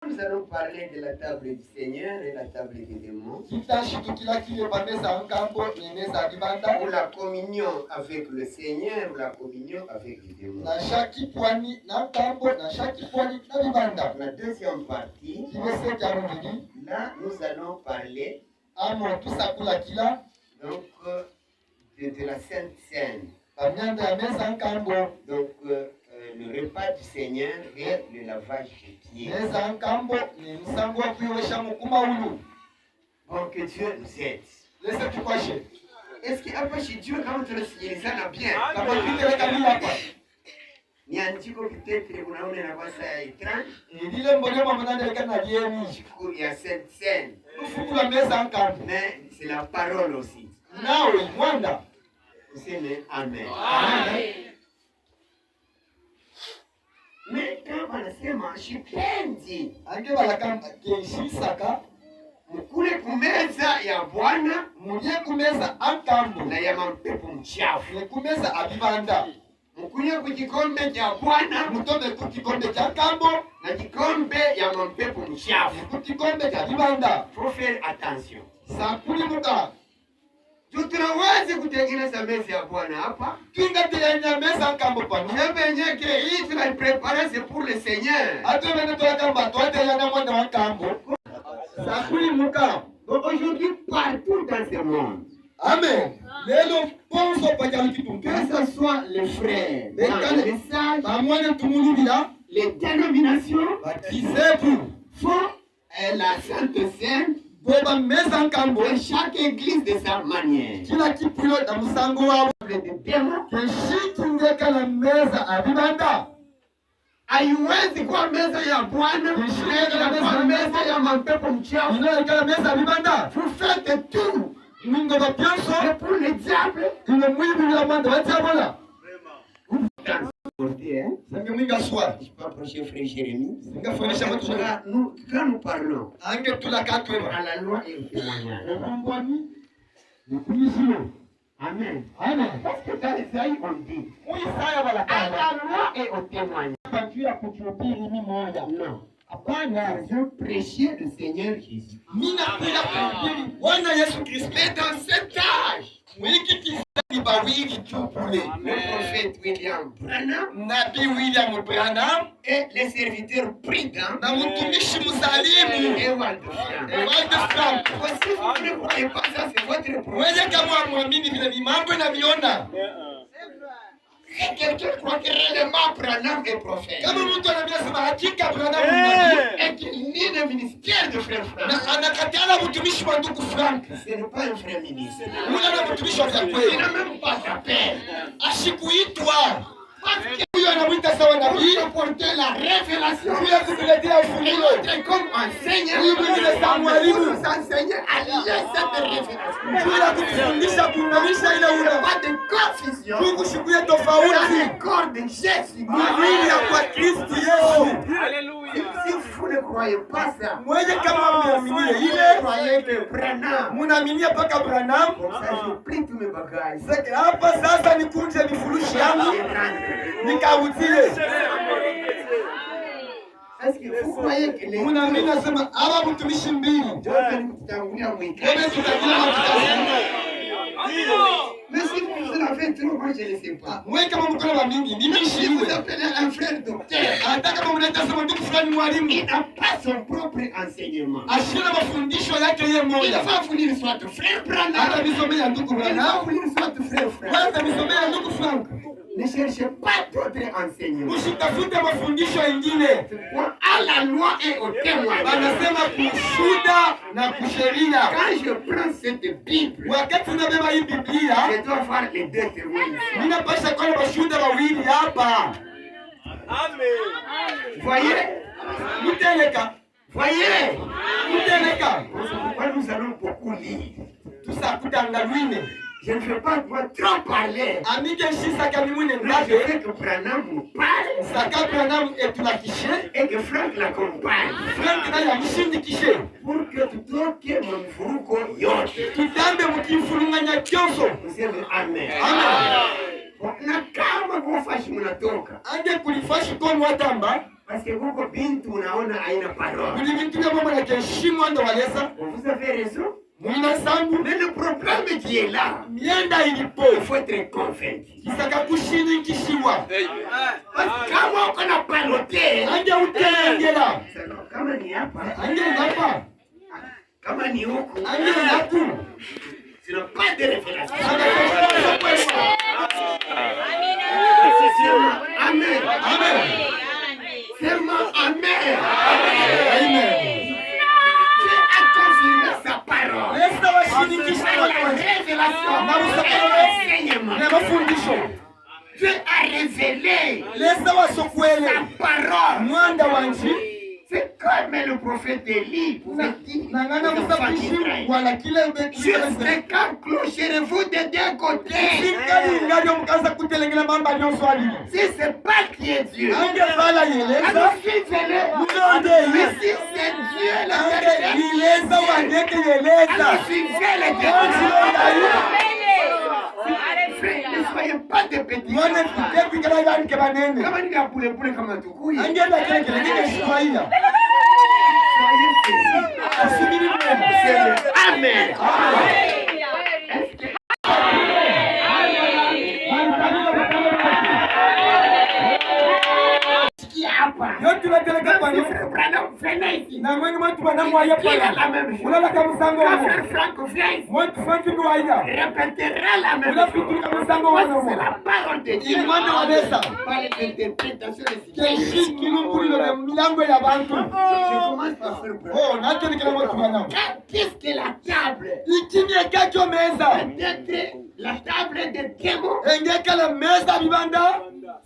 Nous allons parler de la table du Seigneur et la table des démons. Ou la communion avec le Seigneur ou la communion avec les démons. La deuxième partie, là nous allons parler donc de la Sainte Seine. Donc le repas du Seigneur et le lavage des pieds. Bon, que Dieu nous aide. Est-ce qu'il y a pas chez Dieu quand tu le signes ça bien? Ni andiko peut-être unaona inakuwa étrange. Il y a cette scène. Mais c'est la parole aussi. Vous savez, amen. Mais quand wanasema shipendi, mkule kumeza ya Bwana, muje kumeza akambo na ya mapepo mchafu. Kumeza abibanda. Mkunywe kukikombe cha Bwana, mtobe kukikombe cha kambo na kikombe ya mapepo mchafu. Kukikombe cha abibanda. Faut faire attention. Sakuli muka. Tunaweza kutengeneza meza ya Bwana hapa. Tungatengeneza meza kambo pano. Sema nyeke hii tunaiprepare c'est pour le Seigneur. Atumene tukamba twende yana mwana wa kambo. Sakuli muka. Donc aujourd'hui partout dans ce monde. Amen. Que ce soit les frères, les messages, les dénominations, font la Sainte Seine et chaque église de sa manière. Haiwezi kuwa meza ya Bwana, kuwa meza ya mapepo mchafu. Vous faites tout. Et pour le diable, il ne mouille plus la main de la diable. Je ne suis pas proche frère Jérémie. Quand nous parlons à la loi et au témoignage. Amen. Parce que dans Isaïe on dit à la loi et au témoignage. Non. Je prêchais le Seigneur Jésus. Mais dans cet âge, le prophète William Branham et les serviteurs prudents et Walter Frank. Si vous ne croyez pas ça, c'est votre problème. Et quelqu'un croit que réellement Branham est prophète. Et qu'il nie le ministère de frère Frank. Ce n'est pas un frère ministre. Il n'a même pas d'appel. Parce que pour porter la révélation, et l'autre comme enseignant, nous enseigner à lire cette révélation. Pas de confusion. Le corps de Jésus. Alléluia. Si vous ne croyez pas ça, vous croyez que Branham, comme ça je plie tous mes bagages. Est-ce que vous croyez que les mais si vous en avez trop, moi je ne sais pas. Si vous appelez un frère docteur, il n'a pas son propre enseignement. Il va vouloir soit frère Branham, il va vouloir soit frère Frank. Ne cherchez pas d'autres enseignements. À la loi et au témoignage. Quand je prends cette Bible, je dois voir les deux témoins. Voyez? Pourquoi nous allons beaucoup lire? Tout ça coûte en ruine. Je ne veux pas trop parler. Mais je veux que Branham nous parle et que Frank l'accompagne. Pour que tu toques mon furuko yote. Vous aimez Amen. Na kama kufashi mnatoka. Parce que kuko bintu unaona haina parole. Kuli bintu vya mambo yakeshimwa ndo waleza. Vous avez raison. Mwina sangu. Mais le problème qui est là, Mienda ilipo. il faut être convaincu. Kisaka kushini nkishiwa. Parce que kama uko na palote, Ange utengela. Kama ni hapa. Ange hapa. Kama ni huku. Ange hapo. Tu n'as pas de révélation. Amen. Amen. Seulement Amen. Amen. Dieu a confirmé sa parole. Lesa washinikishwa La révélation. na L'enseignement. na mafundisho. Dieu a révélé Lesa wasokwele. sa parole. Mwanda wanji. C'est comme le prophète Élie pouvait dire Nangana aux enfants musafishi d'Israël. wala kile Juste quand clocherez-vous de deux côtés. Sikali ngadio mkaza kutelengela mamba nyonso ali. Si c'est pas qui est Dieu, Ange bala yeleza. alors suivez-le. Munonde Mais yi. si c'est Dieu le Ange Père, yeleza wangeke yeleza. alors suivez le Wanjilonda yi. Frère, ne soyez pas des petits. Mwana kitepi kala yani kebanene. Kama ni ya pule kama tukuyi. Ange da kile kile kile shwaila. Soyez saisis. Asubiri mwema. C'est Amen. Yote tunateleka pale. Na mwenye mtu banamwaya pale. Ulala kama msango wao. Mtu Frank ndo aida. Répétera la même Ula chose. fitu kama msango wao. C'est la parole de Dieu. Imani wa Yesu. Pas les interprétations des Keshi kilungulilo na milango ya bantu. Je commence par faire preuve. Oh, nacho ni kila mtu banao. Qu'est-ce que la table? Ikimye kacho meza. Peut-être la table de démons. Engeka la meza bibanda.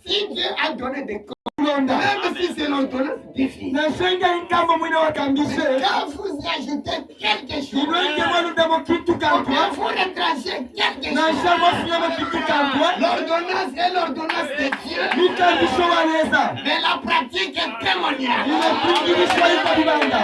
Si Dieu a donné des Londa. même si c'est l'ordonnance difficile. Na shenga inkambo mwine wakambishe. Quand vous ajoutez quelque chose, Inwenge mwanu demo kitu kantwa. vous retracez quelque Na chose. shamo finyama kitu kantwa. L'ordonnance est l'ordonnance de Dieu. Nikandisho wa Yesu. Mais la pratique est témoignage. Ile kungilishwa ipa bibanda.